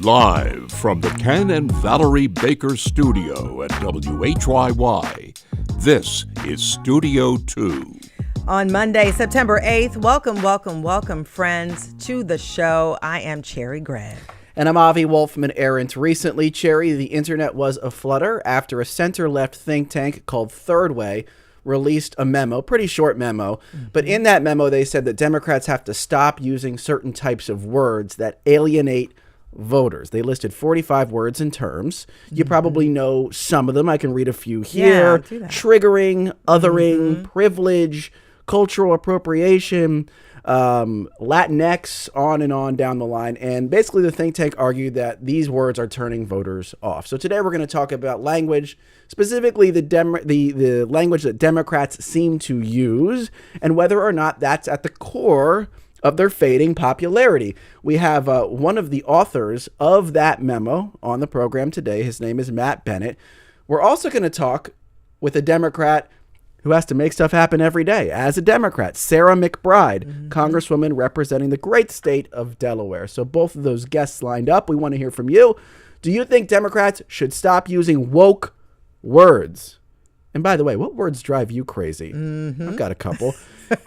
Live from the Ken and Valerie Baker studio at WHYY, this is Studio 2. On Monday, September 8th, welcome, friends, to the show. I am Cherry Gregg. And I'm Avi Wolfman Arendt. Recently, Cherry, the internet was aflutter after a center-left think tank called Third Way released a memo, pretty short memo, but in that memo they said that Democrats have to stop using certain types of words that alienate voters. They listed 45 words and terms. You probably know some of them. I can read a few here. Triggering, othering, privilege, cultural appropriation, Latinx, on and on down the line. And basically the think tank argued that these words are turning voters off. So today we're going to talk about language, specifically the language that Democrats seem to use and whether or not that's at the core of their fading popularity. We have one of the authors of that memo on the program today. His name is Matt Bennett. We're also going to talk with a Democrat who has to make stuff happen every day as a Democrat, Sarah McBride, Congresswoman representing the great state of Delaware. So both of those guests lined up. We want to hear from you. Do you think Democrats should stop using woke words? And by the way, what words drive you crazy? I've got a couple.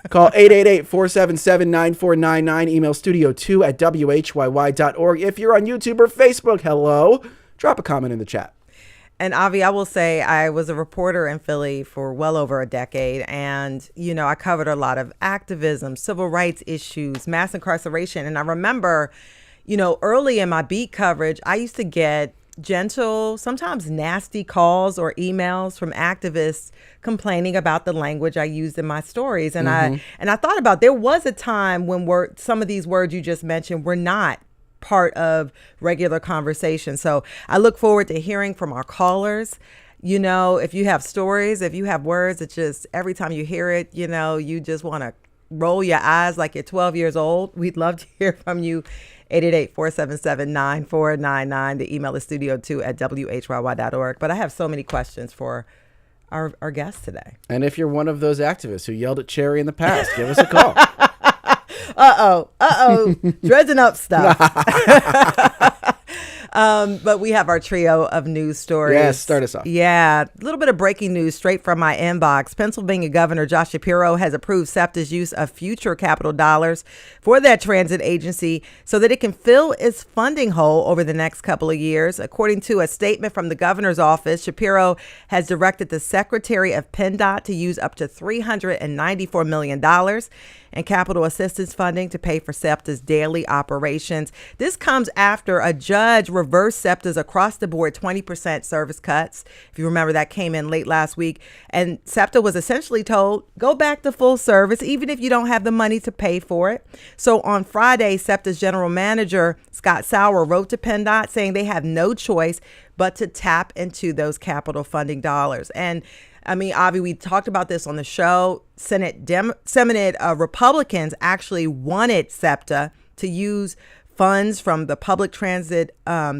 Call 888-477-9499. Email studio2@whyy.org. If you're on YouTube or Facebook, hello. Drop a comment in the chat. And Avi, I will say I was a reporter in Philly for well over a decade. And, you know, I covered a lot of activism, civil rights issues, mass incarceration. And I remember, you know, early in my beat coverage, I used to get gentle, sometimes nasty calls or emails from activists complaining about the language I used in my stories. And I thought about, there was a time when some of these words you just mentioned were not part of regular conversation. So I look forward to hearing from our callers. You know, if you have stories, if you have words, it's just every time you hear it, you know, you just want to roll your eyes like you're 12 years old. We'd love to hear from you. 888-477-9499. The email is studio2@whyy.org. But I have so many questions for our guests today. And if you're one of those activists who yelled at Cherry in the past, give us a call. Dredging up stuff. But we have our trio of news stories. Yes, start us off. Yeah, a little bit of breaking news straight from my inbox. Pennsylvania Governor Josh Shapiro has approved SEPTA's use of future capital dollars for that transit agency so that it can fill its funding hole over the next couple of years. According to a statement from the governor's office, Shapiro has directed the Secretary of PennDOT to use up to $394 million and capital assistance funding to pay for SEPTA's daily operations. This comes after a judge reversed SEPTA's across-the-board 20% service cuts. If you remember, that came in late last week. And SEPTA was essentially told, go back to full service, even if you don't have the money to pay for it. So on Friday, SEPTA's general manager, Scott Sauer, wrote to PennDOT saying they have no choice but to tap into those capital funding dollars. And I mean, Avi, we talked about this on the show. Senate Republicans actually wanted SEPTA to use funds from the Public Transit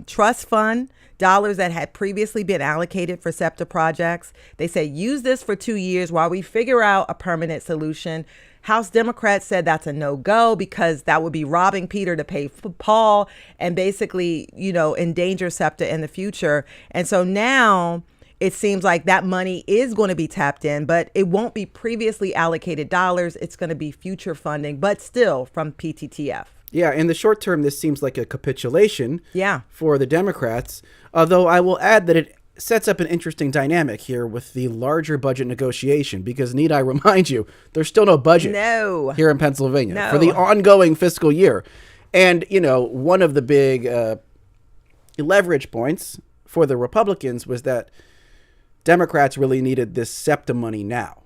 Trust Fund, dollars that had previously been allocated for SEPTA projects. They said, use this for 2 years while we figure out a permanent solution. House Democrats said that's a no-go because that would be robbing Peter to pay for Paul and basically, you know, endanger SEPTA in the future. And so now it seems like that money is going to be tapped in, but it won't be previously allocated dollars. It's going to be future funding, but still from PTTF. Yeah, in the short term, this seems like a capitulation for the Democrats, although I will add that it sets up an interesting dynamic here with the larger budget negotiation, because need I remind you, there's still no budget here in Pennsylvania for the ongoing fiscal year. And, you know, one of the big leverage points for the Republicans was that Democrats really needed this SEPTA money now.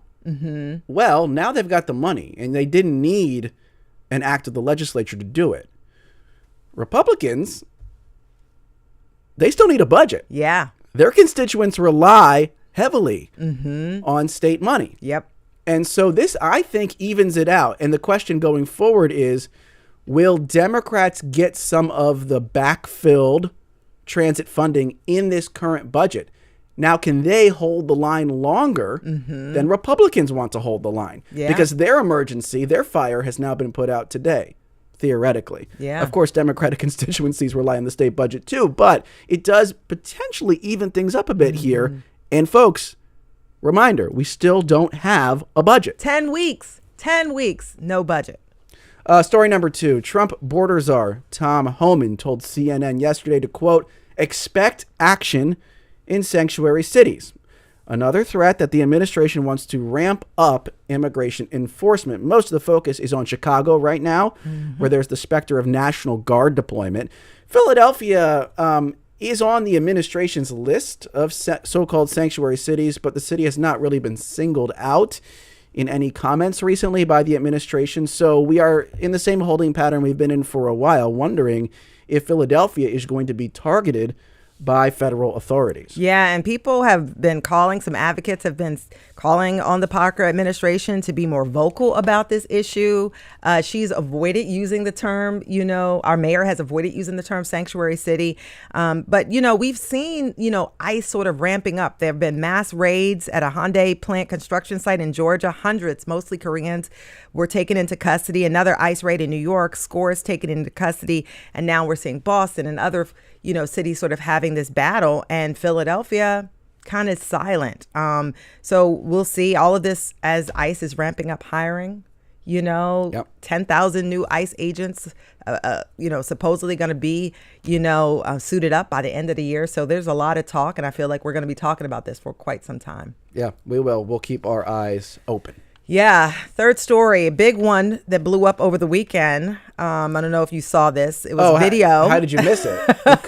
Well, now they've got the money, and they didn't need an act of the legislature to do it. Republicans, they still need a budget. Yeah. Their constituents rely heavily on state money. Yep. And so this, I think, evens it out. And the question going forward is, will Democrats get some of the backfilled transit funding in this current budget? Now, can they hold the line longer than Republicans want to hold the line? Yeah. Because their emergency, their fire has now been put out today. theoretically. Yeah. Of course, Democratic constituencies rely on the state budget too, but it does potentially even things up a bit here. And folks, reminder, we still don't have a budget. 10 weeks, no budget. Story number 2, Trump border czar Tom Homan told CNN yesterday to, quote, expect action in sanctuary cities. Another threat that the administration wants to ramp up immigration enforcement. Most of the focus is on Chicago right now, where there's the specter of National Guard deployment. Philadelphia is on the administration's list of so-called sanctuary cities, but the city has not really been singled out in any comments recently by the administration. So we are in the same holding pattern we've been in for a while, wondering if Philadelphia is going to be targeted by federal authorities. Yeah, and people have been calling, some advocates have been calling on the Parker administration to be more vocal about this issue. She's avoided using the term, our mayor has avoided using the term sanctuary city. But, we've seen, ICE sort of ramping up. There have been mass raids at a Hyundai plant construction site in Georgia. Hundreds, mostly Koreans, were taken into custody. Another ICE raid in New York, scores taken into custody. And now we're seeing Boston and other cities sort of having this battle, and Philadelphia kind of silent. So we'll see all of this as ICE is ramping up hiring. 10,000 new ICE agents, supposedly going to be, suited up by the end of the year. So there's a lot of talk, and I feel like we're going to be talking about this for quite some time. Yeah, we will. We'll keep our eyes open. Yeah. Third story, a big one that blew up over the weekend. I don't know if you saw this. It was a video. How did you miss it?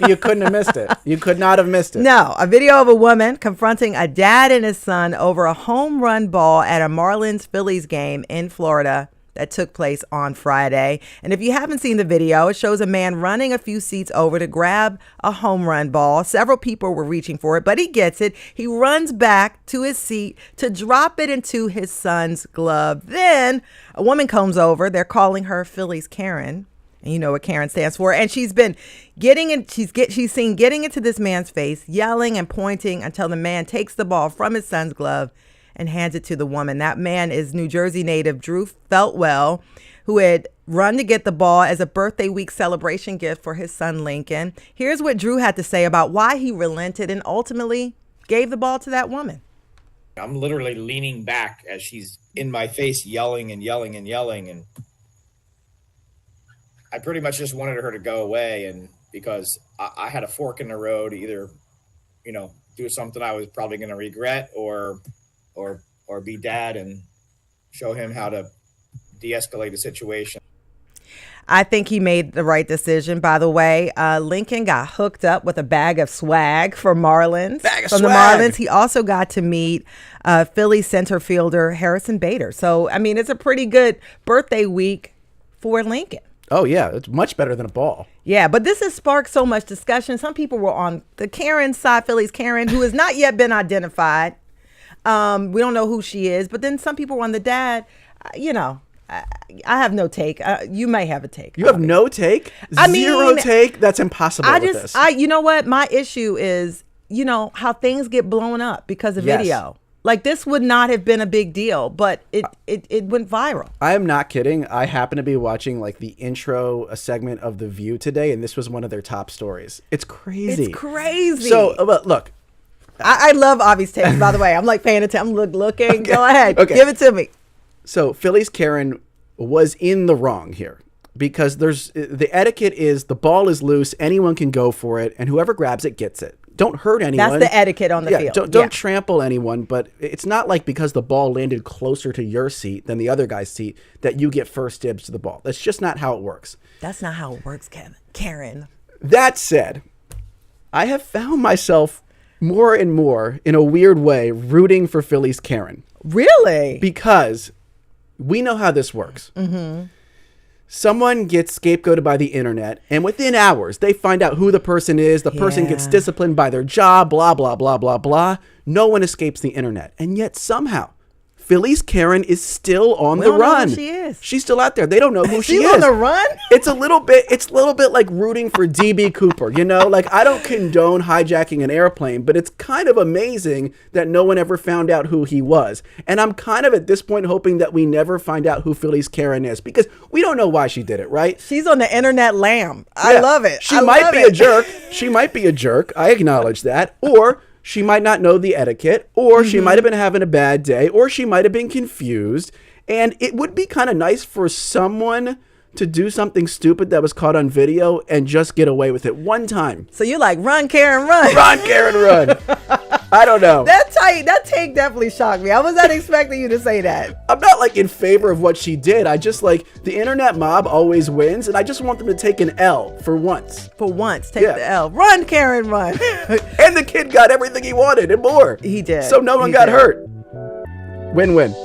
You couldn't have missed it. You could not have missed it. No, a video of a woman confronting a dad and his son over a home run ball at a Marlins-Phillies game in Florida that took place on Friday. And if you haven't seen the video, it shows a man running a few seats over to grab a home run ball. Several people were reaching for it, but he gets it. He runs back to his seat to drop it into his son's glove. Then a woman comes over. They're calling her Phillies Karen. And you know what Karen stands for. And she's been she's seen getting into this man's face, yelling and pointing until the man takes the ball from his son's glove and hands it to the woman. That man is New Jersey native Drew Feltwell, who had run to get the ball as a birthday week celebration gift for his son Lincoln. Here's what Drew had to say about why he relented and ultimately gave the ball to that woman. I'm literally leaning back as she's in my face, yelling and yelling and yelling. And I pretty much just wanted her to go away. And because I had a fork in the road, either, do something I was probably going to regret or be dad and show him how to de-escalate the situation. I think he made the right decision, by the way. Lincoln got hooked up with a bag of swag for Marlins. From the Marlins. He also got to meet Philly center fielder Harrison Bader. So, it's a pretty good birthday week for Lincoln. Oh, yeah. It's much better than a ball. Yeah, but this has sparked so much discussion. Some people were on the Karen side, Philly's Karen, who has not yet been identified. We don't know who she is. But then some people were on the dad. I have no take. You may have a take. You have no take? Zero take? That's impossible with this. You know what? My issue is, how things get blown up because of video. Like, this would not have been a big deal, but it went viral. I am not kidding. I happen to be watching the intro segment of The View today, and this was one of their top stories. It's crazy. It's crazy. So, look. I love Avi's takes, by the way. I'm paying attention. I'm looking. Okay. Go ahead. Okay. Give it to me. So Philly's Karen was in the wrong here because the etiquette is the ball is loose. Anyone can go for it. And whoever grabs it gets it. Don't hurt anyone. That's the etiquette on the field. Don't trample anyone. But it's not like because the ball landed closer to your seat than the other guy's seat that you get first dibs to the ball. That's just not how it works. That's not how it works, Karen. That said, I have found myself more and more, in a weird way, rooting for Philly's Karen. Really? Because we know how this works. Mm-hmm. Someone gets scapegoated by the internet, and within hours, they find out who the person is. The person gets disciplined by their job, blah, blah, blah, blah, blah. No one escapes the internet. And yet somehow, Philly's Karen is still on We the don't know who run. she is. She's still out there. They don't know who she She's is. on the run? It's a little bit like rooting for DB Cooper, you know? Like, I don't condone hijacking an airplane, but it's kind of amazing that no one ever found out who he was. And I'm kind of at this point hoping that we never find out who Philly's Karen is, because we don't know why she did it, right? She's on the internet lamb. I love it. She might be a jerk. She might be a jerk. I acknowledge that. Or she might not know the etiquette, or she might have been having a bad day, or she might have been confused. And it would be kind of nice for someone to do something stupid that was caught on video and just get away with it one time. So you're like, run, Karen, run. Run, Karen, run. I don't know. That take definitely shocked me. I was not expecting you to say that. I'm not like in favor of what she did. I just like the internet mob always wins, and I just want them to take an L for once. For once, take the L. Run, Karen, run. And the kid got everything he wanted and more. He did. So no one got hurt. Win-win.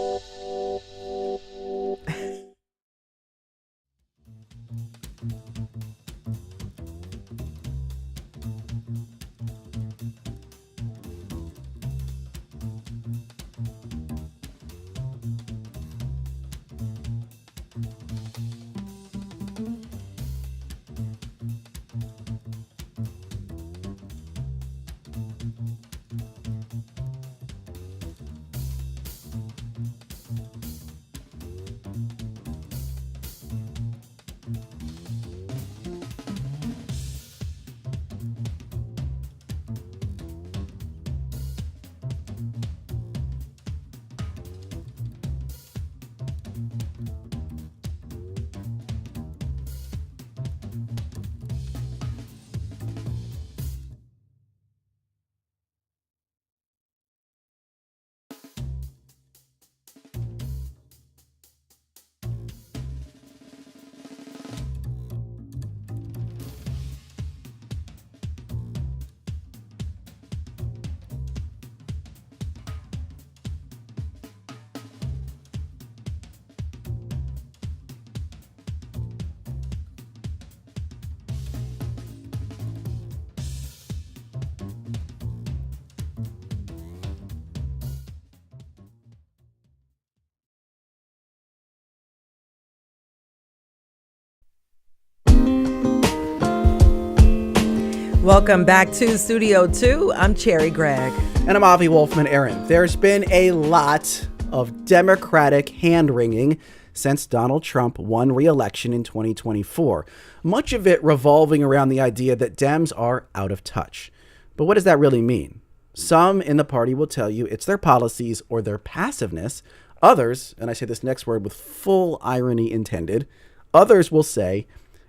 Welcome back to Studio 2. I'm Cherry Gregg. And I'm Avi Wolfman Aaron. There's been a lot of Democratic hand-wringing since Donald Trump won re-election in 2024. Much of it revolving around the idea that Dems are out of touch. But what does that really mean? Some in the party will tell you it's their policies or their passiveness. Others, and I say this next word with full irony intended, others will say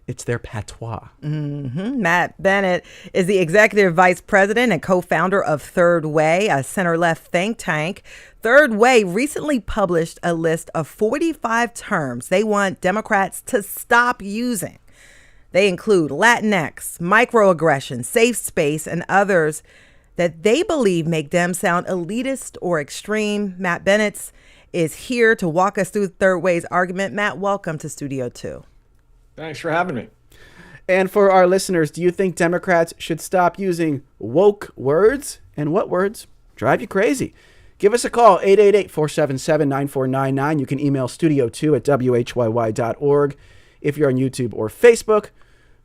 it's their patois. Matt Bennett is the executive vice president and co-founder of Third Way, a center-left think tank. Third Way recently published a list of 45 terms they want Democrats to stop using. They include Latinx, microaggression, safe space, and others that they believe make them sound elitist or extreme. Matt Bennett is here to walk us through Third Way's argument. Matt, welcome to Studio 2. Thanks for having me. And for our listeners, do you think Democrats should stop using woke words? And what words drive you crazy? Give us a call, 888-477-9499. You can email studio2@whyy.org. If you're on YouTube or Facebook,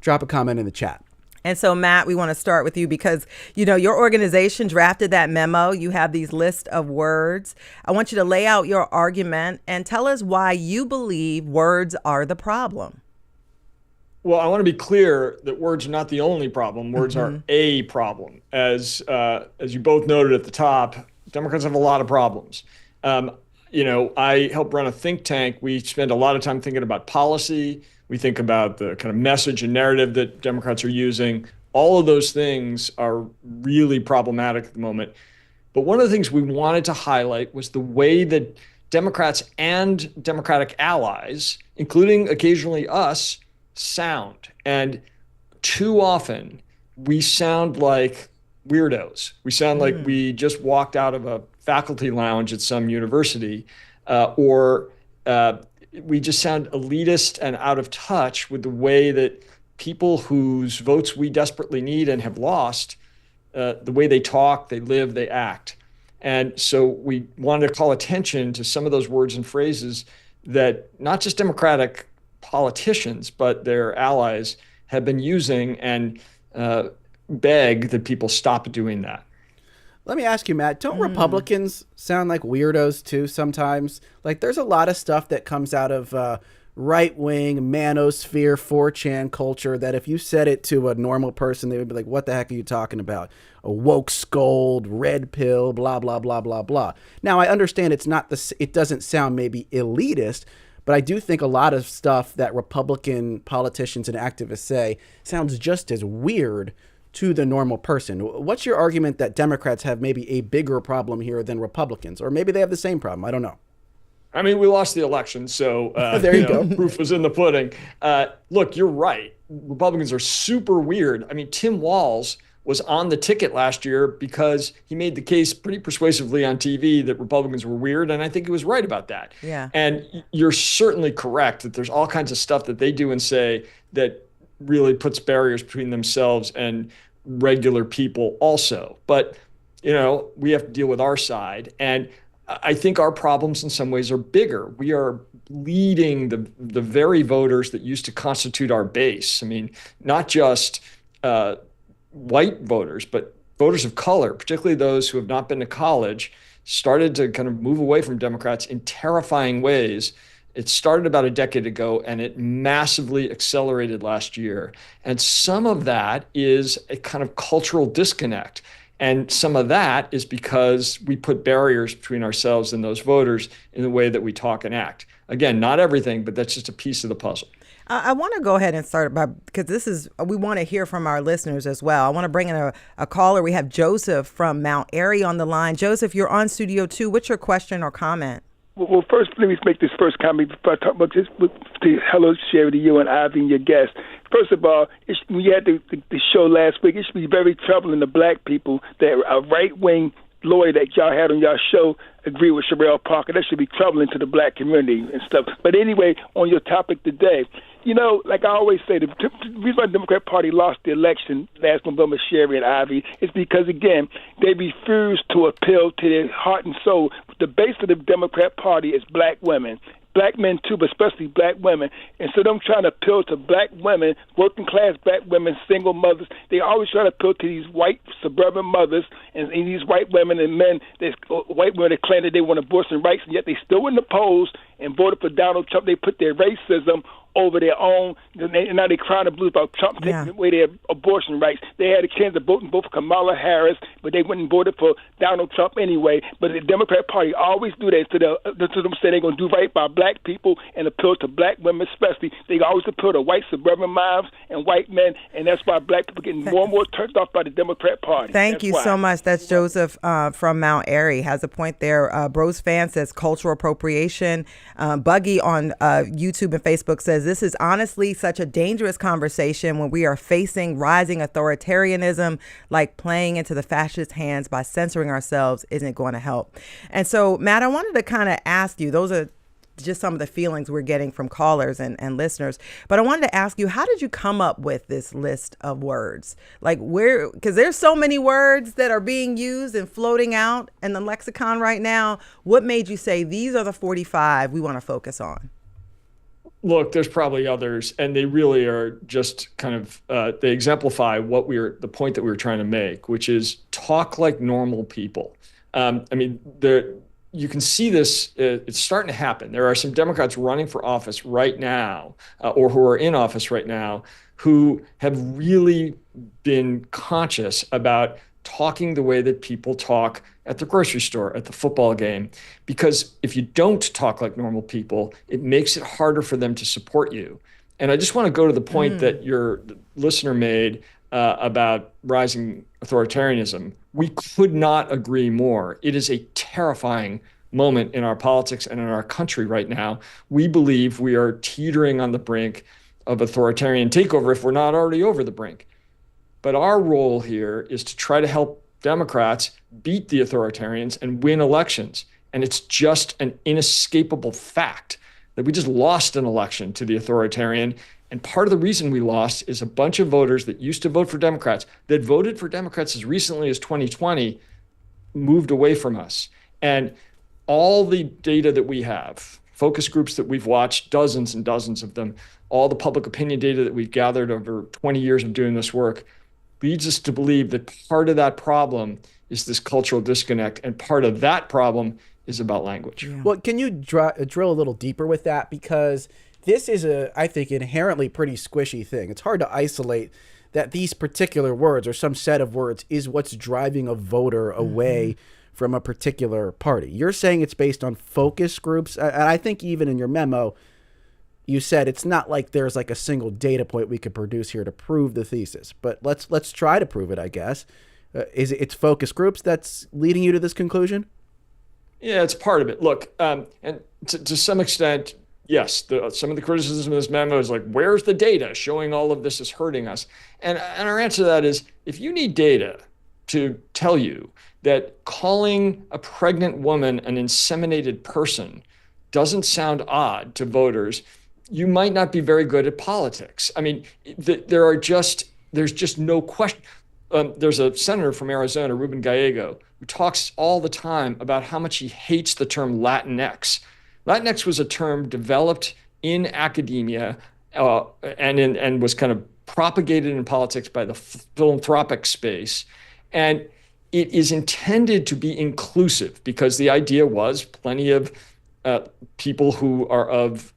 drop a comment in the chat. And so, Matt, we want to start with you because, you know, your organization drafted that memo. You have these list of words. I want you to lay out your argument and tell us why you believe words are the problem. Well, I want to be clear that words are not the only problem. Words are a problem. As you both noted at the top, Democrats have a lot of problems. I help run a think tank. We spend a lot of time thinking about policy. We think about the kind of message and narrative that Democrats are using. All of those things are really problematic at the moment. But one of the things we wanted to highlight was the way that Democrats and Democratic allies, including occasionally us, sound. And too often we sound like weirdos. We sound like we just walked out of a faculty lounge at some university, or we just sound elitist and out of touch with the way that people whose votes we desperately need and have lost, the way they talk, they live, they act. And so we wanted to call attention to some of those words and phrases that not just Democratic politicians, but their allies have been using, and beg that people stop doing that. Let me ask you, Matt, don't Republicans sound like weirdos too sometimes? Like there's a lot of stuff that comes out of right-wing, manosphere, 4chan culture that if you said it to a normal person, they would be like, what the heck are you talking about? A woke scold, red pill, blah, blah, blah, blah, blah. Now, I understand it doesn't sound maybe elitist, but I do think a lot of stuff that Republican politicians and activists say sounds just as weird to the normal person. What's your argument that Democrats have maybe a bigger problem here than Republicans? Or maybe they have the same problem. I don't know. I mean, we lost the election, so there you go. Proof was in the pudding. Look, you're right. Republicans are super weird. I mean, Tim Walz was on the ticket last year because he made the case pretty persuasively on TV that Republicans were weird, and I think he was right about that. Yeah. And you're certainly correct that there's all kinds of stuff that they do and say that really puts barriers between themselves and regular people also. But, we have to deal with our side. And I think our problems in some ways are bigger. We are leading the very voters that used to constitute our base. I mean, not just white voters, but voters of color, particularly those who have not been to college, started to kind of move away from Democrats in terrifying ways. It started about a decade ago, and it massively accelerated last year. And some of that is a kind of cultural disconnect. And some of that is because we put barriers between ourselves and those voters in the way that we talk and act. Again, not everything, but that's just a piece of the puzzle. I want to go ahead and start because we want to hear from our listeners as well. I want to bring in a caller. We have Joseph from Mount Airy on the line. Joseph, you're on Studio 2. What's your question or comment? Well, first, let me make this first comment before I talk about this. Hello, Sherry, to you and Ivy and your guest. First of all, when you had the show last week, it should be very troubling to black people that a right-wing lawyer that y'all had on y'all show agree with Sherelle Parker. That should be troubling to the black community and stuff. But anyway, on your topic today, like I always say, the reason why the Democrat Party lost the election last November, Sherry and Ivy, is because, again, they refused to appeal to their heart and soul. The base of the Democrat Party is black women. Black men too, but especially black women. And so them trying to appeal to black women, working class black women, single mothers, they always try to appeal to these white suburban mothers and these white women and men, white women that claim that they want abortion rights, and yet they still wouldn't oppose and voted for Donald Trump. They put their racism over their own, and now they're crying the blues about Trump taking away their abortion rights. They had a chance of voting both for Kamala Harris, but they wouldn't vote for Donald Trump anyway. But the Democrat Party always do that to them, say they're going to do right by black people and appeal to black women especially. They always appeal to white suburban moms and white men, and that's why black people getting more and more turned off by the Democrat Party. Thank you so much. That's Joseph from Mount Airy. Has a point there. Bros Fan says cultural appropriation. Buggy on YouTube and Facebook says, this is honestly such a dangerous conversation when we are facing rising authoritarianism. Like playing into the fascist hands by censoring ourselves isn't going to help. And so, Matt, I wanted to kind of ask you, those are just some of the feelings we're getting from callers and listeners. But I wanted to ask you, how did you come up with this list of words? Like because there's so many words that are being used and floating out in the lexicon right now. What made you say these are the 45 we want to focus on? Look, there's probably others, and they really are just kind of, they exemplify the point that we were trying to make, which is talk like normal people. You can see this, it's starting to happen. There are some Democrats running for office right now, or who are in office right now, who have really been conscious about talking the way that people talk at the grocery store, at the football game. Because if you don't talk like normal people, it makes it harder for them to support you. And I just want to go to the point that your listener made about rising authoritarianism. We could not agree more. It is a terrifying moment in our politics and in our country right now. We believe we are teetering on the brink of authoritarian takeover if we're not already over the brink. But our role here is to try to help Democrats beat the authoritarians and win elections. And it's just an inescapable fact that we just lost an election to the authoritarian. And part of the reason we lost is a bunch of voters that used to vote for Democrats, that voted for Democrats as recently as 2020, moved away from us. And all the data that we have, focus groups that we've watched, dozens and dozens of them, all the public opinion data that we've gathered over 20 years of doing this work, leads us to believe that part of that problem is this cultural disconnect, and part of that problem is about language. Yeah. Well, can you drill a little deeper with that? Because this is I think, inherently pretty squishy thing. It's hard to isolate that these particular words or some set of words is what's driving a voter away from a particular party. You're saying it's based on focus groups. And I think even in your memo, you said it's not like there's like a single data point we could produce here to prove the thesis. But let's try to prove it, I guess. It's focus groups that's leading you to this conclusion? Yeah, it's part of it. Look, and to some extent, yes, some of the criticism of this memo is like, where's the data showing all of this is hurting us? And our answer to that is, if you need data to tell you that calling a pregnant woman an inseminated person doesn't sound odd to voters, you might not be very good at politics. I mean, there's just no question. There's a senator from Arizona, Ruben Gallego, who talks all the time about how much he hates the term Latinx. Latinx was a term developed in academia and was kind of propagated in politics by the philanthropic space. And it is intended to be inclusive because the idea was plenty of people who are of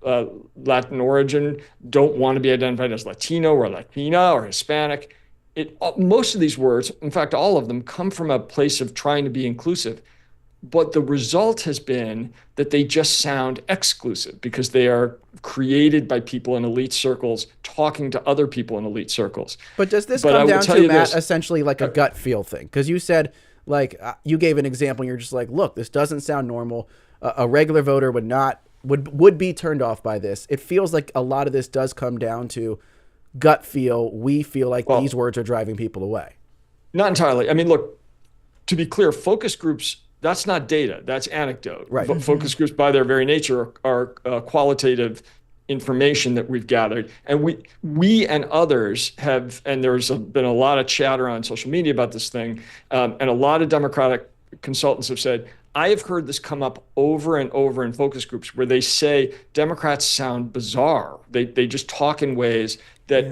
Latin origin don't want to be identified as Latino or Latina or Hispanic. Most of these words, in fact, all of them, come from a place of trying to be inclusive. But the result has been that they just sound exclusive because they are created by people in elite circles talking to other people in elite circles. But does this come down to, Matt, essentially like a gut feel thing? Because you said, like, you gave an example and you're just like, look, this doesn't sound normal. A regular voter would be turned off by this. It feels like a lot of this does come down to gut feel. We feel like these words are driving people away. Not entirely. I mean, look, to be clear, focus groups, that's not data, that's anecdote. Right. Focus groups, by their very nature, are qualitative information that we've gathered. And we and others have, and there's been a lot of chatter on social media about this thing, and a lot of Democratic consultants have said, I have heard this come up over and over in focus groups where they say Democrats sound bizarre. They just talk in ways that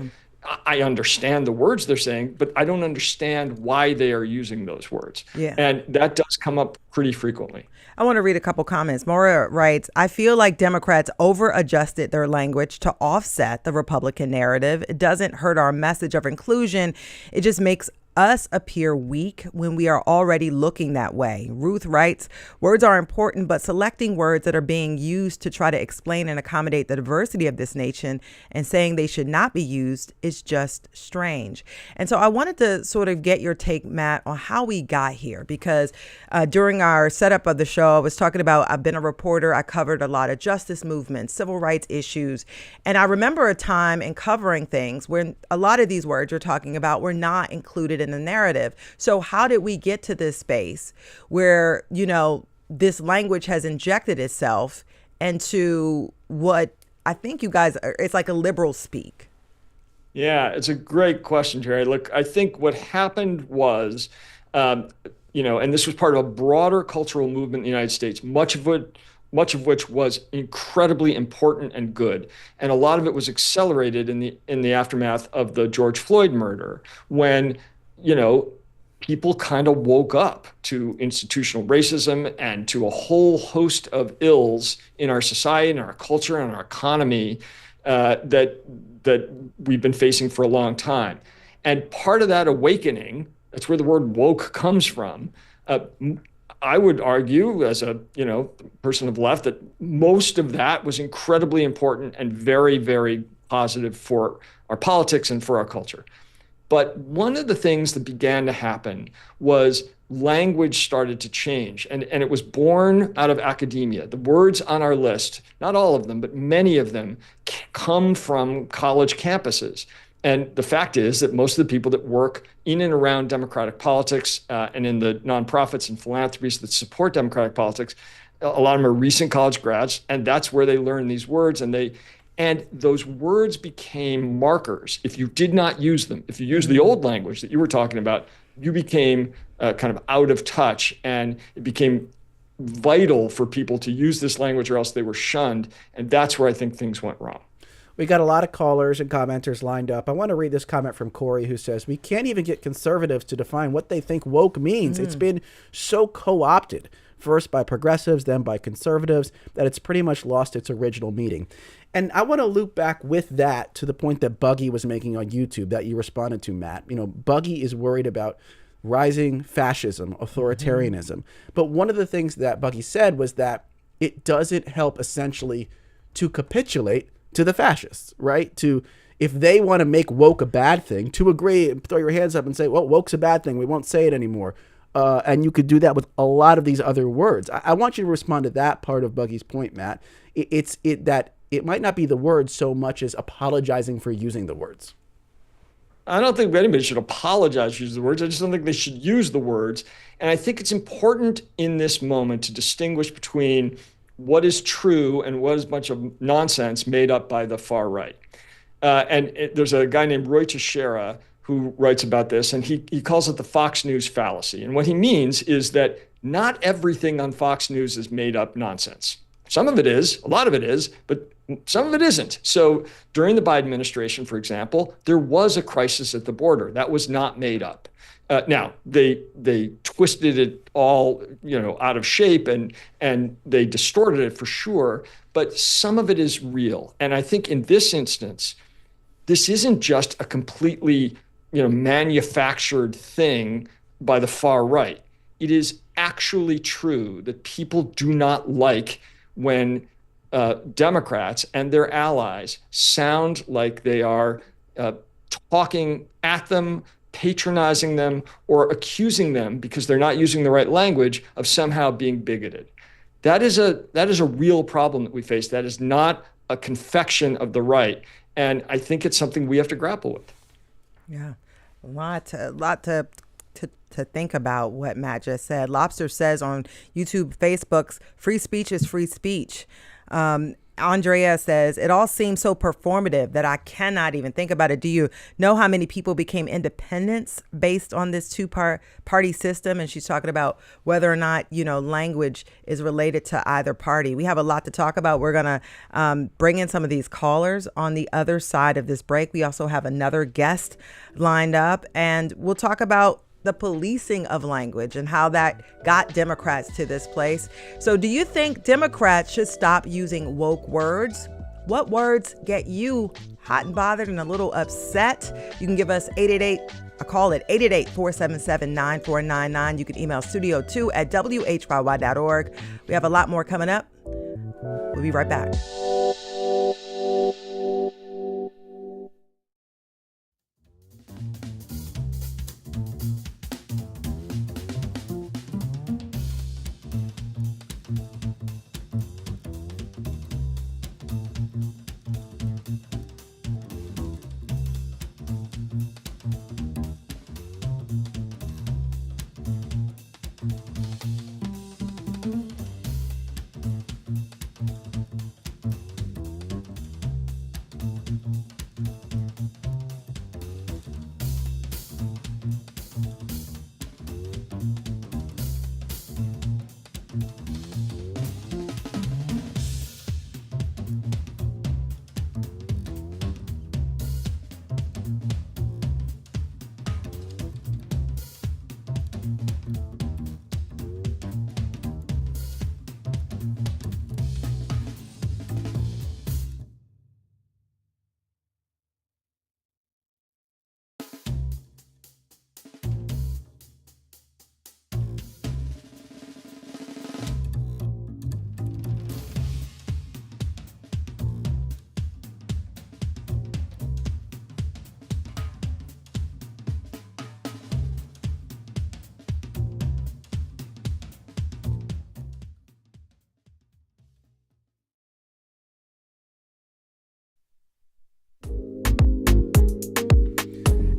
I understand the words they're saying, but I don't understand why they are using those words. Yeah. And that does come up pretty frequently. I want to read a couple comments. Maura writes, I feel like Democrats over-adjusted their language to offset the Republican narrative. It doesn't hurt our message of inclusion. It just makes us appear weak when we are already looking that way. Ruth writes, words are important, but selecting words that are being used to try to explain and accommodate the diversity of this nation and saying they should not be used is just strange. And so I wanted to sort of get your take, Matt, on how we got here, because during our setup of the show, I was talking about, I've been a reporter. I covered a lot of justice movements, civil rights issues. And I remember a time in covering things where a lot of these words you're talking about were not included in the narrative. So how did we get to this space where, this language has injected itself into what I think you guys are, it's like a liberal speak? Yeah, it's a great question, Jerry. Look, I think what happened was, and this was part of a broader cultural movement in the United States, much of which was incredibly important and good. And a lot of it was accelerated in the aftermath of the George Floyd murder, when people kind of woke up to institutional racism and to a whole host of ills in our society and our culture and our economy that we've been facing for a long time. And part of that awakening, that's where the word woke comes from. I would argue, as a person of left, that most of that was incredibly important and very, very positive for our politics and for our culture. But one of the things that began to happen was language started to change, and it was born out of academia. The words on our list, not all of them, but many of them, come from college campuses. And the fact is that most of the people that work in and around democratic politics and in the nonprofits and philanthropies that support democratic politics, a lot of them are recent college grads, and that's where they learn these words. And those words became markers. If you did not use them, if you use the old language that you were talking about, you became kind of out of touch, and it became vital for people to use this language or else they were shunned. And that's where I think things went wrong. We got a lot of callers and commenters lined up. I want to read this comment from Corey, who says, we can't even get conservatives to define what they think woke means. It's been so co-opted, first by progressives, then by conservatives, that it's pretty much lost its original meaning. And I want to loop back with that to the point that Buggy was making on YouTube that you responded to, Matt. You know, Buggy is worried about rising fascism, authoritarianism. But one of the things that Buggy said was that it doesn't help essentially to capitulate to the fascists, right? To, if they want to make woke a bad thing, to agree and throw your hands up and say, well, woke's a bad thing, we won't say it anymore. And you could do that with a lot of these other words. I want you to respond to that part of Buggy's point, Matt. That it might not be the words so much as apologizing for using the words. I don't think anybody should apologize for using the words. I just don't think they should use the words. And I think it's important in this moment to distinguish between what is true and what is much of nonsense made up by the far right. There's a guy named Roy Teixeira who writes about this, and he calls it the Fox News fallacy. And what he means is that not everything on Fox News is made up nonsense. Some of it is, a lot of it is, but some of it isn't. So during the Biden administration, for example, there was a crisis at the border. That was not made up. Now, they twisted it all, out of shape and they distorted it for sure, but some of it is real. And I think in this instance, this isn't just a completely, manufactured thing by the far right. It is actually true that people do not like when Democrats and their allies sound like they are talking at them, patronizing them, or accusing them, because they're not using the right language, of somehow being bigoted. That is a real problem that we face. That is not a confection of the right. And I think it's something we have to grapple with. Yeah. A lot to think about what Matt just said. Lobster says on YouTube, Facebook's free speech is free speech. Andrea says, it all seems so performative that I cannot even think about it. Do you know how many people became independents based on this two-party system? And she's talking about whether or not, language is related to either party. We have a lot to talk about. We're going to bring in some of these callers on the other side of this break. We also have another guest lined up, and we'll talk about the policing of language and how that got Democrats to this place. So do you think Democrats should stop using woke words? What words get you hot and bothered and a little upset? You can give us a call at 888-477-9499. You can email studio2@whyy.org. We have a lot more coming up. We'll be right back.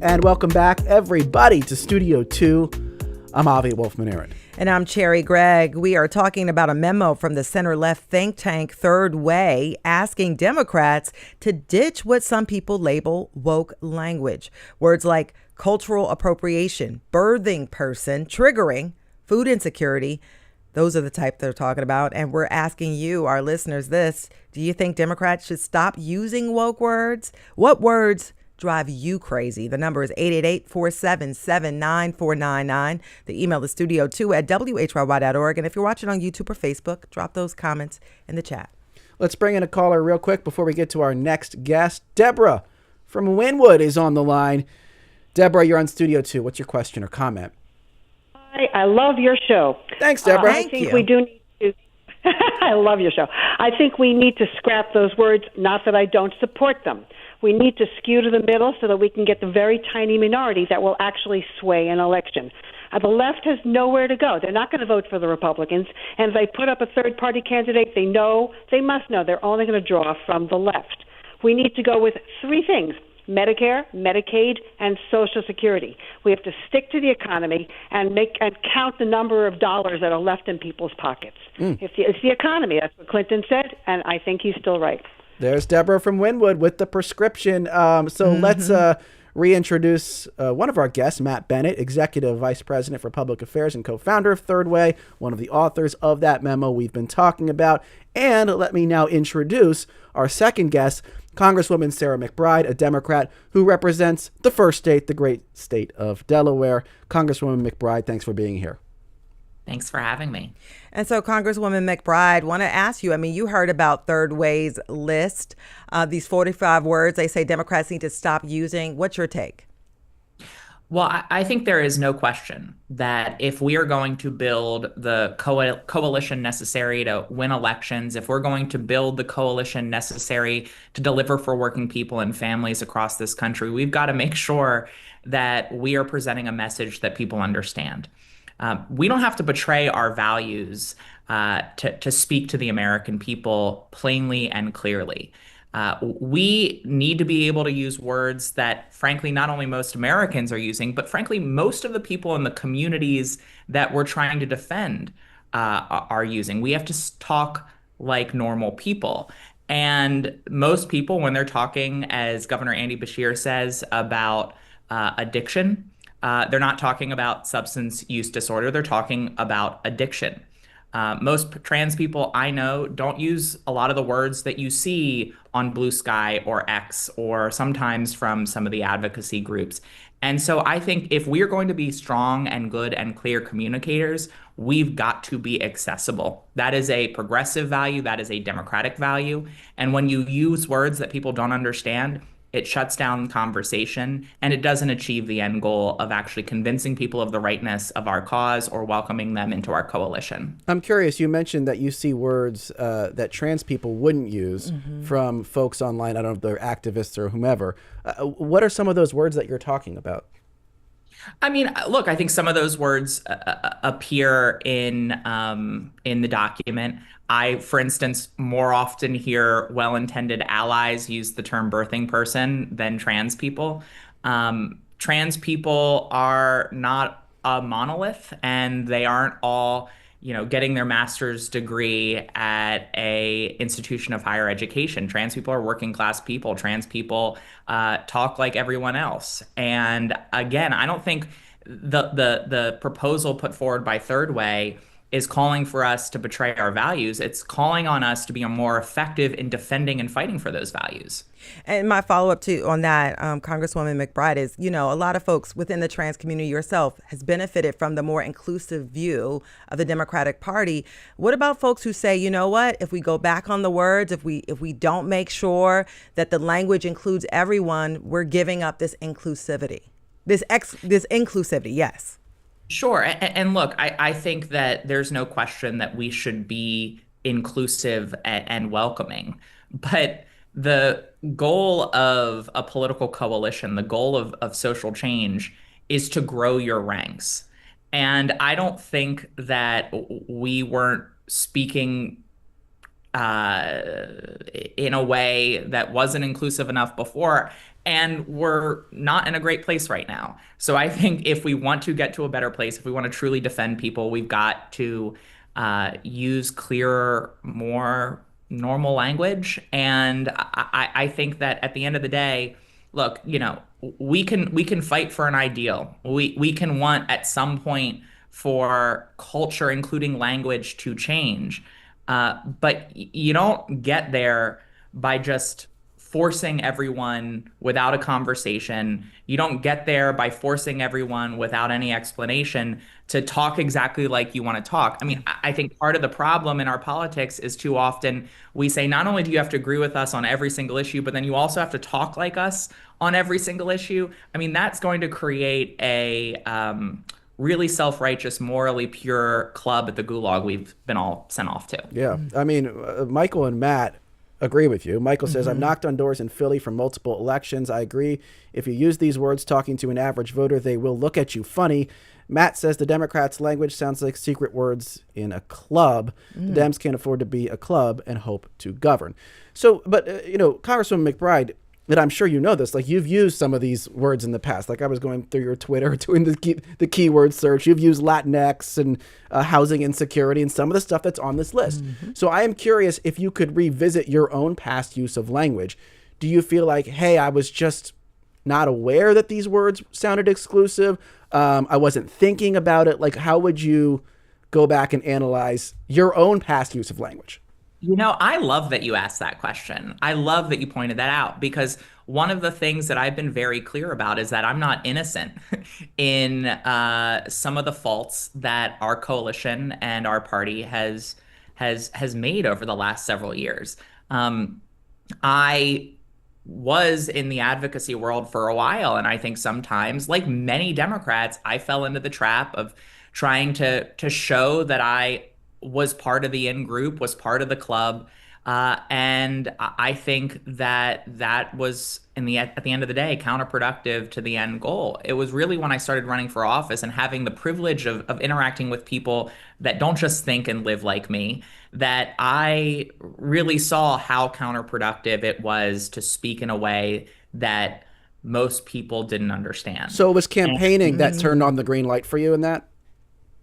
And welcome back, everybody, to Studio 2. I'm Avi Wolfman-Arent. And I'm Cherry Gregg. We are talking about a memo from the center-left think tank Third Way asking Democrats to ditch what some people label woke language. Words like cultural appropriation, birthing person, triggering, food insecurity. Those are the type they're talking about. And we're asking you, our listeners, this. Do you think Democrats should stop using woke words? What words drive you crazy? The number is 888-477-9499. The email is studio2@whyy.org. And if you're watching on YouTube or Facebook, drop those comments in the chat. Let's bring in a caller real quick before we get to our next guest. Deborah from Wynwood is on the line. Deborah, you're on Studio 2. What's your question or comment? Hi, I love your show. Thanks, Deborah. I think we do need to. I love your show. I think we need to scrap those words, not that I don't support them. We need to skew to the middle so that we can get the very tiny minority that will actually sway an election. The left has nowhere to go. They're not going to vote for the Republicans. And if they put up a third-party candidate, they must know they're only going to draw from the left. We need to go with three things: Medicare, Medicaid, and Social Security. We have to stick to the economy and count the number of dollars that are left in people's pockets. It's the economy. That's what Clinton said, and I think he's still right. There's Deborah from Wynwood with the prescription. Let's reintroduce one of our guests, Matt Bennett, Executive Vice President for Public Affairs and co-founder of Third Way, one of the authors of that memo we've been talking about. And let me now introduce our second guest, Congresswoman Sarah McBride, a Democrat who represents the first state, the great state of Delaware. Congresswoman McBride, thanks for being here. Thanks for having me. And so, Congresswoman McBride, want to ask you, you heard about Third Way's list, these 45 words they say Democrats need to stop using. What's your take? Well, I think there is no question that if we are going to build the coalition necessary to win elections, if we're going to build the coalition necessary to deliver for working people and families across this country, we've got to make sure that we are presenting a message that people understand. We don't have to betray our values to speak to the American people plainly and clearly. We need to be able to use words that, frankly, not only most Americans are using, but frankly, most of the people in the communities that we're trying to defend are using. We have to talk like normal people. And most people, when they're talking, as Governor Andy Beshear says, about addiction, they're not talking about substance use disorder. They're talking about addiction. Most trans people I know don't use a lot of the words that you see on Blue Sky or X or sometimes from some of the advocacy groups. And so I think if we're going to be strong and good and clear communicators, we've got to be accessible. That is a progressive value. That is a democratic value. And when you use words that people don't understand, it shuts down conversation, and it doesn't achieve the end goal of actually convincing people of the rightness of our cause or welcoming them into our coalition. I'm curious, you mentioned that you see words that trans people wouldn't use from folks online. I don't know if they're activists or whomever. What are some of those words that you're talking about? Look, I think some of those words appear in the document. I, for instance, more often hear well-intended allies use the term birthing person than trans people. Trans people are not a monolith, and they aren't all, getting their master's degree at a institution of higher education. Trans people are working class people. Trans people talk like everyone else. And again, I don't think the proposal put forward by Third Way is calling for us to betray our values. It's calling on us to be more effective in defending and fighting for those values. And my follow-up on that, Congresswoman McBride, is, a lot of folks within the trans community, yourself, has benefited from the more inclusive view of the Democratic Party. What about folks who say, if we go back on the words, if we don't make sure that the language includes everyone, we're giving up this inclusivity, this inclusivity, yes. Sure. And look, I think that there's no question that we should be inclusive and welcoming. But the goal of a political coalition, the goal of social change, is to grow your ranks. And I don't think that we weren't speaking in a way that wasn't inclusive enough before. And we're not in a great place right now. So I think if we want to get to a better place, if we want to truly defend people, we've got to use clearer, more normal language. And I think that at the end of the day, look, we can fight for an ideal. We can want at some point for culture, including language, to change. But you don't get there by just forcing everyone without a conversation. You don't get there by forcing everyone without any explanation to talk exactly like you want to talk. I mean, I think part of the problem in our politics is too often we say, not only do you have to agree with us on every single issue, but then you also have to talk like us on every single issue. I mean, that's going to create a really self-righteous, morally pure club at the gulag we've been all sent off to. Yeah. I mean, Michael and Matt agree with you. Michael says, I've knocked on doors in Philly for multiple elections. I agree. If you use these words talking to an average voter, they will look at you funny. Matt says the Democrats' language sounds like secret words in a club. The Dems can't afford to be a club and hope to govern. So, but, Congresswoman McBride, and I'm sure you know this, like you've used some of these words in the past. Like I was going through your Twitter doing the keyword search. You've used Latinx and housing insecurity and some of the stuff that's on this list. So I am curious if you could revisit your own past use of language. Do you feel like, hey, I was just not aware that these words sounded exclusive? I wasn't thinking about it. Like, how would you go back and analyze your own past use of language? I love that you asked that question. I love that you pointed that out, because one of the things that I've been very clear about is that I'm not innocent in some of the faults that our coalition and our party has made over the last several years. I was in the advocacy world for a while, and I think sometimes, like many Democrats, I fell into the trap of trying to show that I was part of the in-group, was part of the club. And I think that was, at the end of the day, counterproductive to the end goal. It was really when I started running for office and having the privilege of interacting with people that don't just think and live like me, that I really saw how counterproductive it was to speak in a way that most people didn't understand. So it was campaigning that turned on the green light for you in that?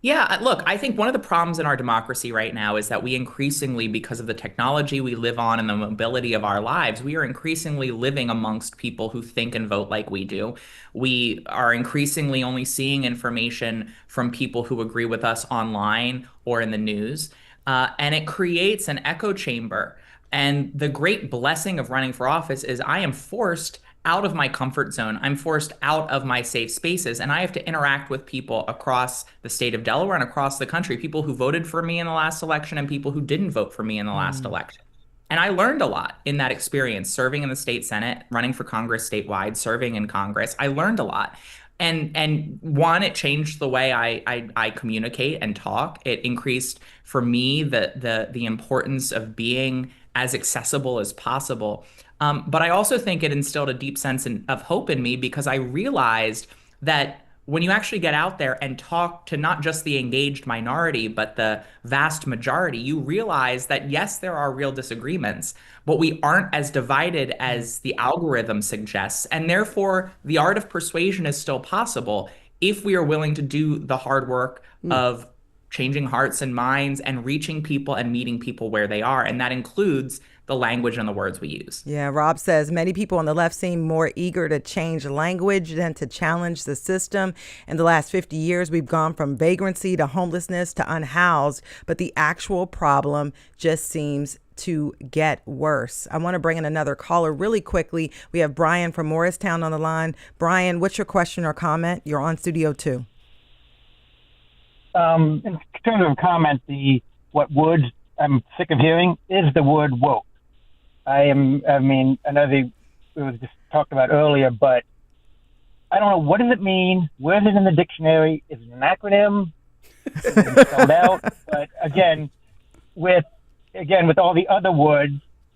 Yeah, look, I think one of the problems in our democracy right now is that we increasingly, because of the technology we live on and the mobility of our lives, we are increasingly living amongst people who think and vote like we do. We are increasingly only seeing information from people who agree with us online or in the news. And it creates an echo chamber. And the great blessing of running for office is I am forced out of my comfort zone. I'm forced out of my safe spaces, and I have to interact with people across the state of Delaware and across the country, people who voted for me in the last election and people who didn't vote for me in the last election. And I learned a lot in that experience, serving in the state Senate, running for Congress statewide, serving in Congress. I learned a lot. And one, it changed the way I communicate and talk. It increased for me the importance of being as accessible as possible. But I also think it instilled a deep sense of hope in me, because I realized that when you actually get out there and talk to not just the engaged minority, but the vast majority, you realize that, yes, there are real disagreements, but we aren't as divided as the algorithm suggests. And therefore, the art of persuasion is still possible if we are willing to do the hard work of changing hearts and minds and reaching people and meeting people where they are. And that includes the language and the words we use. Yeah, Rob says many people on the left seem more eager to change language than to challenge the system. In the last 50 years, we've gone from vagrancy to homelessness to unhoused, but the actual problem just seems to get worse. I want to bring in another caller really quickly. We have Brian from Morristown on the line. Brian, what's your question or comment? You're on Studio 2. In terms of comment, what word I'm sick of hearing is the word woke. I know it was just talked about earlier, but I don't know, what does it mean? Where is it in the dictionary? Is it an acronym? Is it spelled out? But again, with all the other words,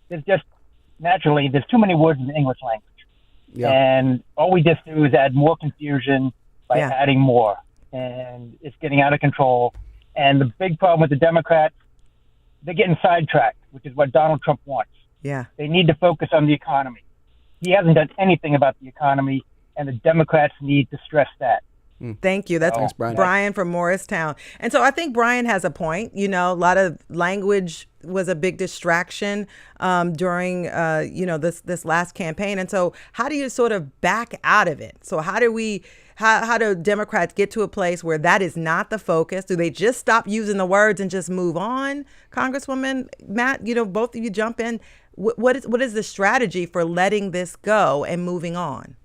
there's too many words in the English language. Yeah. And all we just do is add more confusion by adding more. And it's getting out of control. And the big problem with the Democrats, they're getting sidetracked, which is what Donald Trump wants. Yeah. They need to focus on the economy. He hasn't done anything about the economy, and the Democrats need to stress that. Thank you. That's Thanks, Brian. Brian from Morristown. And so I think Brian has a point. You know, a lot of language was a big distraction during, this last campaign. And so how do you sort of back out of it? So how do Democrats get to a place where that is not the focus? Do they just stop using the words and just move on? Congresswoman Matt, both of you jump in. What is the strategy for letting this go and moving on?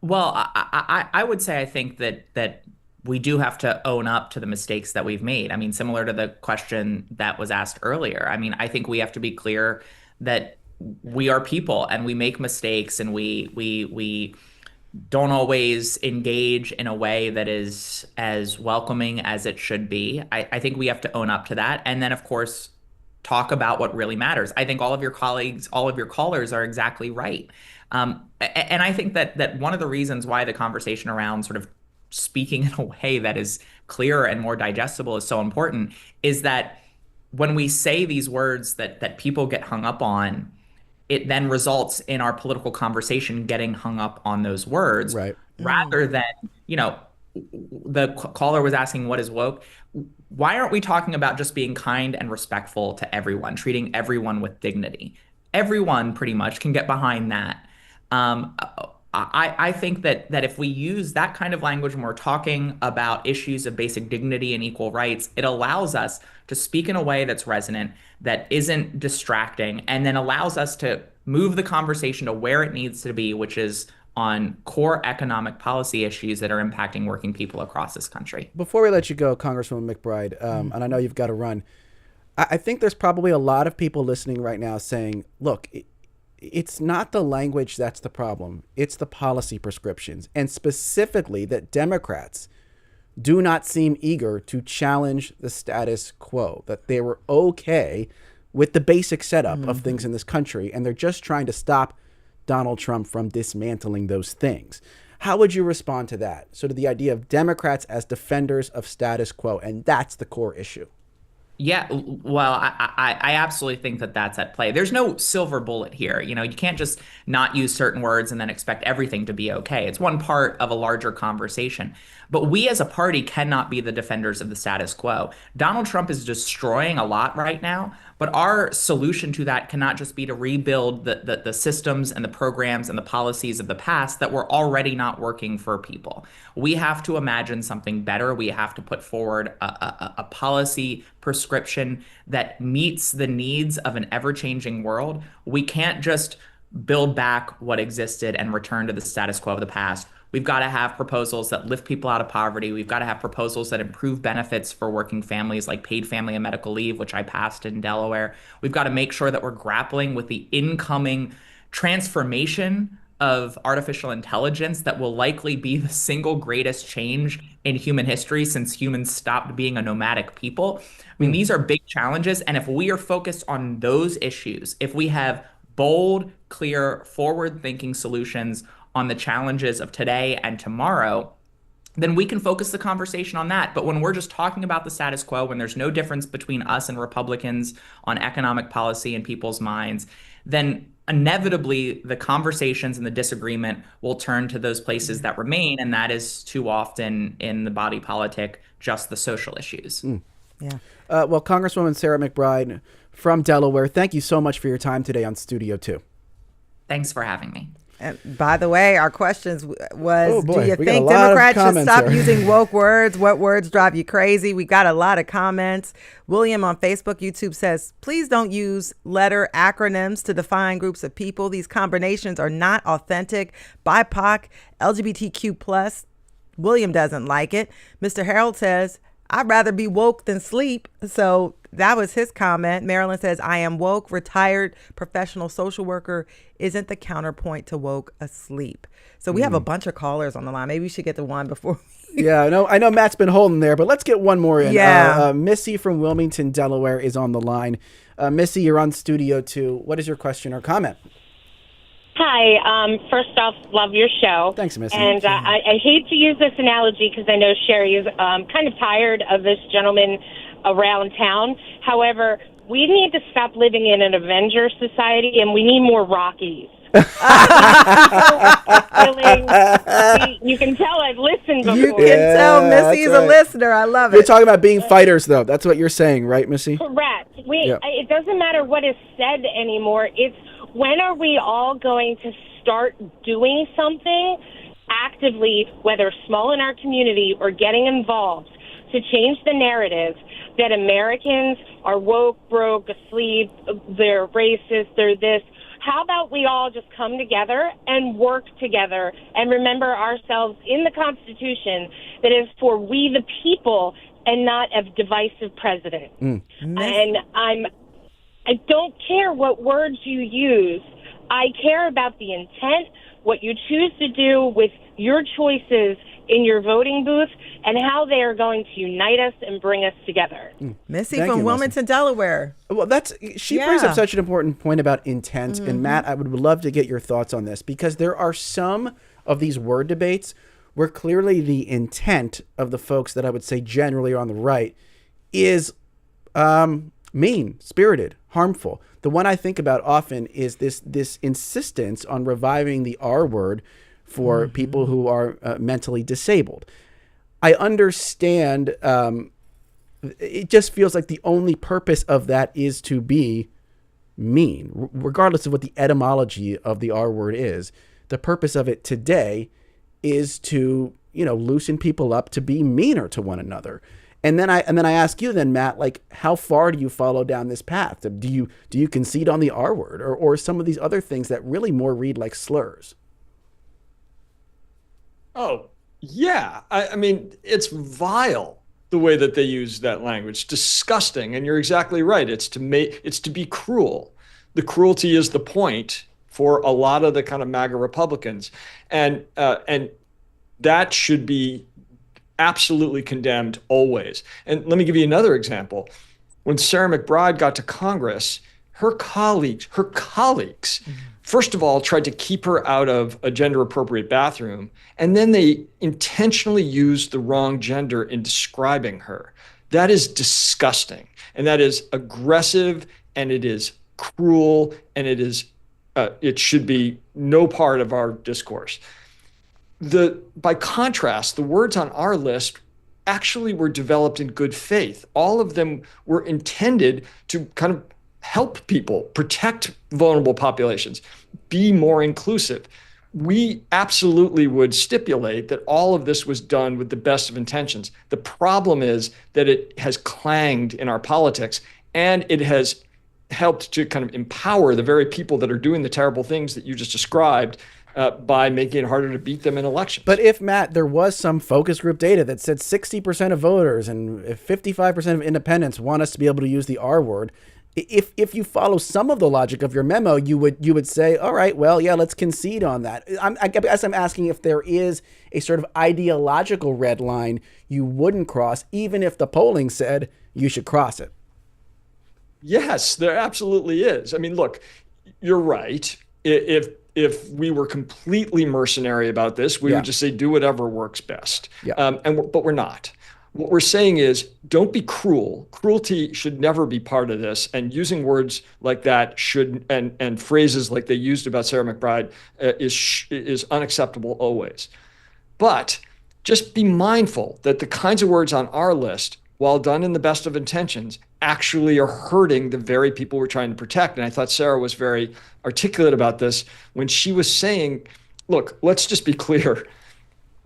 Well, I would say I think that we do have to own up to the mistakes that we've made. I mean, similar to the question that was asked earlier. I mean, I think we have to be clear that we are people and we make mistakes, and we don't always engage in a way that is as welcoming as it should be. I think we have to own up to that. And then, of course, talk about what really matters. I think all of your colleagues, all of your callers are exactly right. And I think that one of the reasons why the conversation around sort of speaking in a way that is clearer and more digestible is so important is that when we say these words that people get hung up on, it then results in our political conversation getting hung up on those words, right? Rather than, the caller was asking, what is woke? Why aren't we talking about just being kind and respectful to everyone, treating everyone with dignity? Everyone pretty much can get behind that. I think that if we use that kind of language when we're talking about issues of basic dignity and equal rights, it allows us to speak in a way that's resonant, that isn't distracting, and then allows us to move the conversation to where it needs to be, which is on core economic policy issues that are impacting working people across this country. Before we let you go, Congresswoman McBride, and I know you've got to run, I think there's probably a lot of people listening right now saying, look, it's not the language that's the problem. It's the policy prescriptions, and specifically that Democrats do not seem eager to challenge the status quo, that they were okay with the basic setup of things in this country, and they're just trying to stop Donald Trump from dismantling those things. How would you respond to that? Sort of the idea of Democrats as defenders of status quo, and that's the core issue. Yeah, well, I absolutely think that that's at play. There's no silver bullet here. You can't just not use certain words and then expect everything to be okay. It's one part of a larger conversation. But we as a party cannot be the defenders of the status quo. Donald Trump is destroying a lot right now, but our solution to that cannot just be to rebuild the systems and the programs and the policies of the past that were already not working for people. We have to imagine something better. We have to put forward a policy prescription that meets the needs of an ever-changing world. We can't just build back what existed and return to the status quo of the past. We've got to have proposals that lift people out of poverty. We've got to have proposals that improve benefits for working families, like paid family and medical leave, which I passed in Delaware. We've got to make sure that we're grappling with the incoming transformation of artificial intelligence that will likely be the single greatest change in human history since humans stopped being a nomadic people. I mean, these are big challenges. And if we are focused on those issues, if we have bold, clear, forward-thinking solutions on the challenges of today and tomorrow, then we can focus the conversation on that. But when we're just talking about the status quo, when there's no difference between us and Republicans on economic policy in people's minds, then inevitably the conversations and the disagreement will turn to those places that remain, and that is too often in the body politic, just the social issues. Yeah. Well, Congresswoman Sarah McBride from Delaware, thank you so much for your time today on Studio 2. Thanks for having me. And by the way, our questions was, do you think Democrats should stop using woke words? What words drive you crazy? We got a lot of comments. William on Facebook, YouTube says, please don't use letter acronyms to define groups of people. These combinations are not authentic. BIPOC, LGBTQ+. William doesn't like it. Mr. Harold says, I'd rather be woke than sleep. So that was his comment. Marilyn says, I am woke, retired professional social worker. Isn't the counterpoint to woke asleep? So we have a bunch of callers on the line. Maybe we should get to one before. Yeah, I know Matt's been holding there, but let's get one more in. Yeah. Missy from Wilmington, Delaware is on the line. Missy, you're on Studio 2. What is your question or comment? Hi. First off, love your show. Thanks, Missy. And I hate to use this analogy because I know Sherry is kind of tired of this gentleman around town. However, we need to stop living in an Avenger society, and we need more Rockies. You can tell I've listened before. You can tell Missy's a listener. I love it. You're talking about being fighters, though. That's what you're saying, right, Missy? Correct. It doesn't matter what is said anymore. It's when are we all going to start doing something actively, whether small in our community or getting involved, to change the narrative that Americans are woke, broke, asleep, they're racist, they're this. How about we all just come together and work together and remember ourselves in the Constitution that is for we the people and not a divisive president. And I don't care what words you use. I care about the intent, what you choose to do with your choices in your voting booth, and how they are going to unite us and bring us together. Missy from Wilmington, Delaware. Well, she brings up such an important point about intent. And Matt, I would love to get your thoughts on this, because there are some of these word debates where clearly the intent of the folks that I would say generally are on the right is mean, spirited, harmful. The one I think about often is this insistence on reviving the R word for people who are mentally disabled. I understand. It just feels like the only purpose of that is to be mean, regardless of what the etymology of the R word is. The purpose of it today is to, loosen people up to be meaner to one another. And then I ask you then, Matt, like, how far do you follow down this path? Do you concede on the R word or some of these other things that really more read like slurs? Oh, yeah. I mean, it's vile the way that they use that language. Disgusting. And you're exactly right. It's to be cruel. The cruelty is the point for a lot of the kind of MAGA Republicans. And that should be absolutely condemned always. And let me give you another example. When Sarah McBride got to Congress, her colleagues, first of all, tried to keep her out of a gender-appropriate bathroom, and then they intentionally used the wrong gender in describing her. That is disgusting, and that is aggressive, and it is cruel, and it should be no part of our discourse. By contrast, the words on our list actually were developed in good faith. All of them were intended to kind of help people, protect vulnerable populations, be more inclusive. We absolutely would stipulate that all of this was done with the best of intentions. The problem is that it has clanged in our politics, and it has helped to kind of empower the very people that are doing the terrible things that you just described by making it harder to beat them in elections. But if, Matt, there was some focus group data that said 60% of voters and 55% of independents want us to be able to use the R word, if you follow some of the logic of your memo, you would say, all right, well, yeah, let's concede on that. I guess I'm asking if there is a sort of ideological red line you wouldn't cross, even if the polling said you should cross it. Yes, there absolutely is. I mean, look, you're right. If we were completely mercenary about this, we would just say do whatever works best. But we're not. What we're saying is don't be cruel. Cruelty should never be part of this. And using words like that and phrases like they used about Sarah McBride is unacceptable always. But just be mindful that the kinds of words on our list, while done in the best of intentions, actually are hurting the very people we're trying to protect. And I thought Sarah was very articulate about this when she was saying, look, let's just be clear.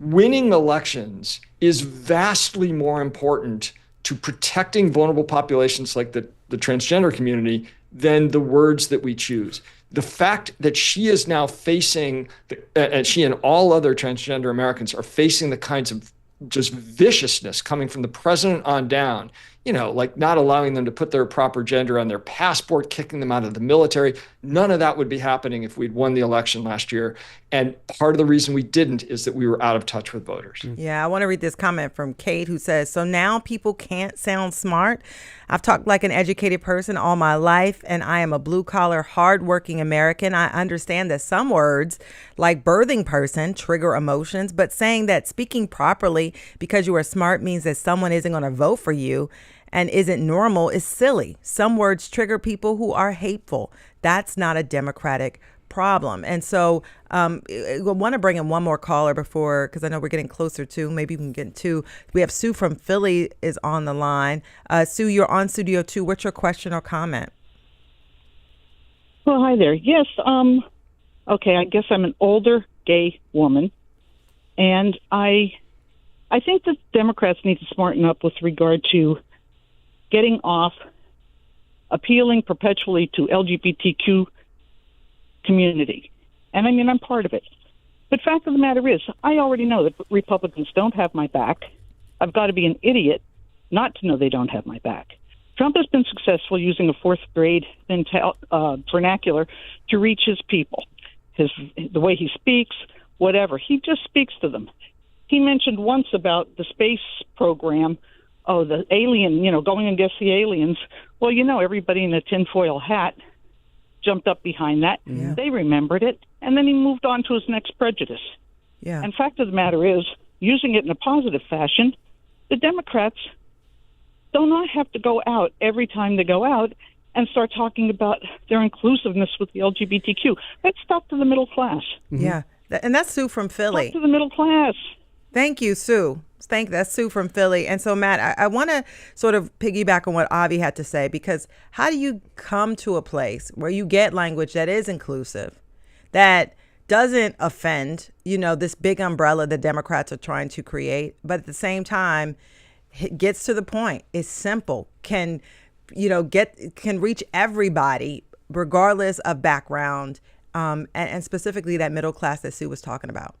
Winning elections is vastly more important to protecting vulnerable populations like the transgender community than the words that we choose. The fact that she is now facing, and she and all other transgender Americans are facing the kinds of just viciousness coming from the president on down, like not allowing them to put their proper gender on their passport, kicking them out of the military. None of that would be happening if we'd won the election last year. And part of the reason we didn't is that we were out of touch with voters. Yeah, I want to read this comment from Kate, who says, so now people can't sound smart. I've talked like an educated person all my life, and I am a blue-collar, hard-working American. I understand that some words, like birthing person, trigger emotions, but saying that speaking properly because you are smart means that someone isn't going to vote for you and isn't normal is silly. Some words trigger people who are hateful. That's not a democratic problem. And so I want to bring in one more caller before, because I know we're getting closer to, maybe we can get two. We have Sue from Philly is on the line. Sue, you're on Studio 2. What's your question or comment? Well, hi there. Yes. Okay, I guess I'm an older gay woman, and I think that Democrats need to smarten up with regard to getting off appealing perpetually to LGBTQ community. And I mean, I'm part of it. But fact of the matter is, I already know that Republicans don't have my back. I've got to be an idiot not to know they don't have my back. Trump has been successful using a fourth grade vernacular to reach his people. The way he speaks, whatever. He just speaks to them. He mentioned once about the space program, the alien, going against the aliens. Well, everybody in a tinfoil hat jumped up behind that. Yeah. They remembered it, and then he moved on to his next prejudice. Yeah. And fact of the matter is, using it in a positive fashion, the Democrats do not have to go out every time they go out and start talking about their inclusiveness with the LGBTQ. Let's talk to the middle class. Mm-hmm. Yeah, and that's Sue from Philly. Talk to the middle class. Thank you, Sue. That's Sue from Philly. And so, Matt, I want to sort of piggyback on what Avi had to say, because how do you come to a place where you get language that is inclusive, that doesn't offend, this big umbrella that Democrats are trying to create, but at the same time, it gets to the point, is simple, can reach everybody regardless of background, and specifically that middle class that Sue was talking about?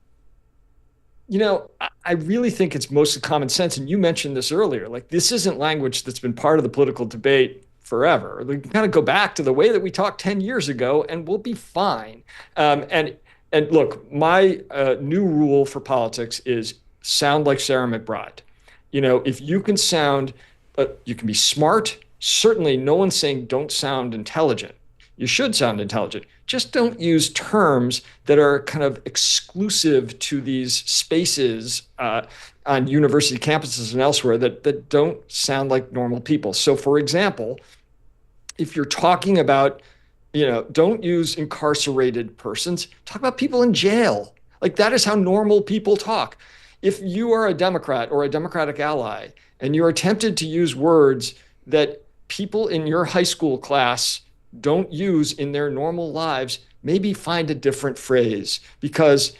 I really think it's mostly common sense. And you mentioned this earlier, like this isn't language that's been part of the political debate forever. We can kind of go back to the way that we talked 10 years ago and we'll be fine. And look, my new rule for politics is sound like Sarah McBride. If you can sound, you can be smart. Certainly no one's saying don't sound intelligent. You should sound intelligent. Just don't use terms that are kind of exclusive to these spaces on university campuses and elsewhere that don't sound like normal people. So, for example, if you're talking about, don't use incarcerated persons, talk about people in jail. Like that is how normal people talk. If you are a Democrat or a Democratic ally and you're tempted to use words that people in your high school class don't use in their normal lives, maybe find a different phrase, because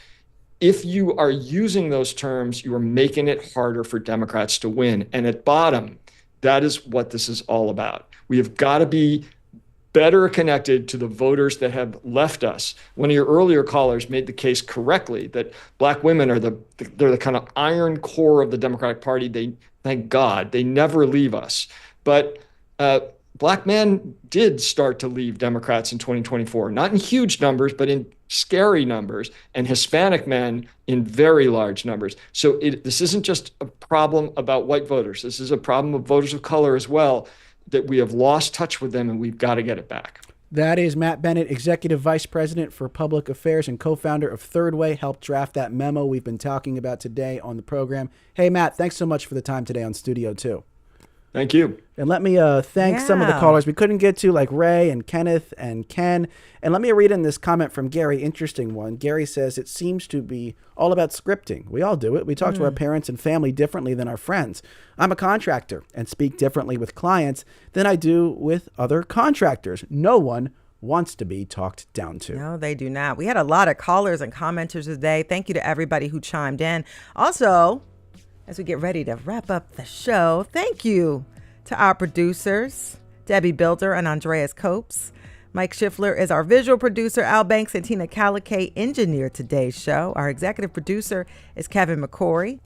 if you are using those terms, you are making it harder for Democrats to win. And at bottom, that is what this is all about. We have got to be better connected to the voters that have left us. One of your earlier callers made the case correctly that Black women are they're the kind of iron core of the Democratic Party. Thank God, they never leave us. But Black men did start to leave Democrats in 2024, not in huge numbers, but in scary numbers, and Hispanic men in very large numbers. So this isn't just a problem about white voters. This is a problem of voters of color as well, that we have lost touch with them and we've got to get it back. That is Matt Bennett, Executive Vice President for Public Affairs and co-founder of Third Way, helped draft that memo we've been talking about today on the program. Hey, Matt, thanks so much for the time today on Studio 2. Thank you. And let me thank some of the callers we couldn't get to, like Ray and Kenneth and Ken. And let me read in this comment from Gary, interesting one. Gary says, it seems to be all about scripting. We all do it. We talk to our parents and family differently than our friends. I'm a contractor and speak differently with clients than I do with other contractors. No one wants to be talked down to. No, they do not. We had a lot of callers and commenters today. Thank you to everybody who chimed in. Also, as we get ready to wrap up the show, thank you to our producers, Debbie Builder and Andreas Copes. Mike Schiffler is our visual producer. Al Banks and Tina Calicay engineered today's show. Our executive producer is Kevin McCory.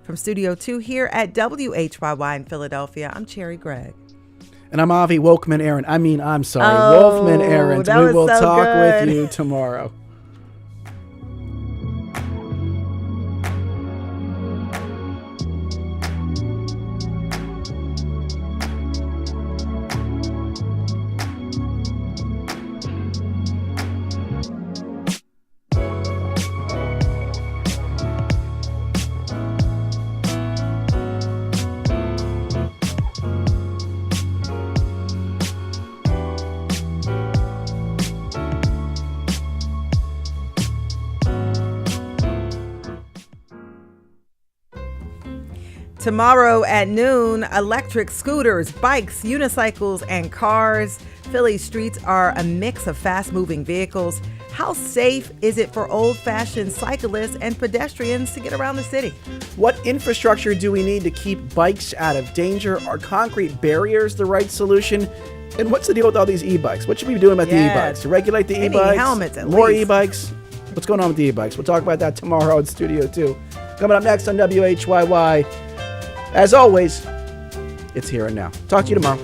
From Studio 2 here at WHYY in Philadelphia, I'm Cherry Gregg. And I'm Avi Wolfman Aaron. Wolfman Aaron. We will talk with you tomorrow. Tomorrow at noon, electric scooters, bikes, unicycles, and cars. Philly's streets are a mix of fast-moving vehicles. How safe is it for old-fashioned cyclists and pedestrians to get around the city? What infrastructure do we need to keep bikes out of danger? Are concrete barriers the right solution? And what's the deal with all these e-bikes? What should we be doing about the e-bikes? To regulate the e-bikes? Helmets at More least. e-bikes? What's going on with the e-bikes? We'll talk about that tomorrow in Studio 2. Coming up next on WHYY. As always, it's here and now. Talk to you tomorrow.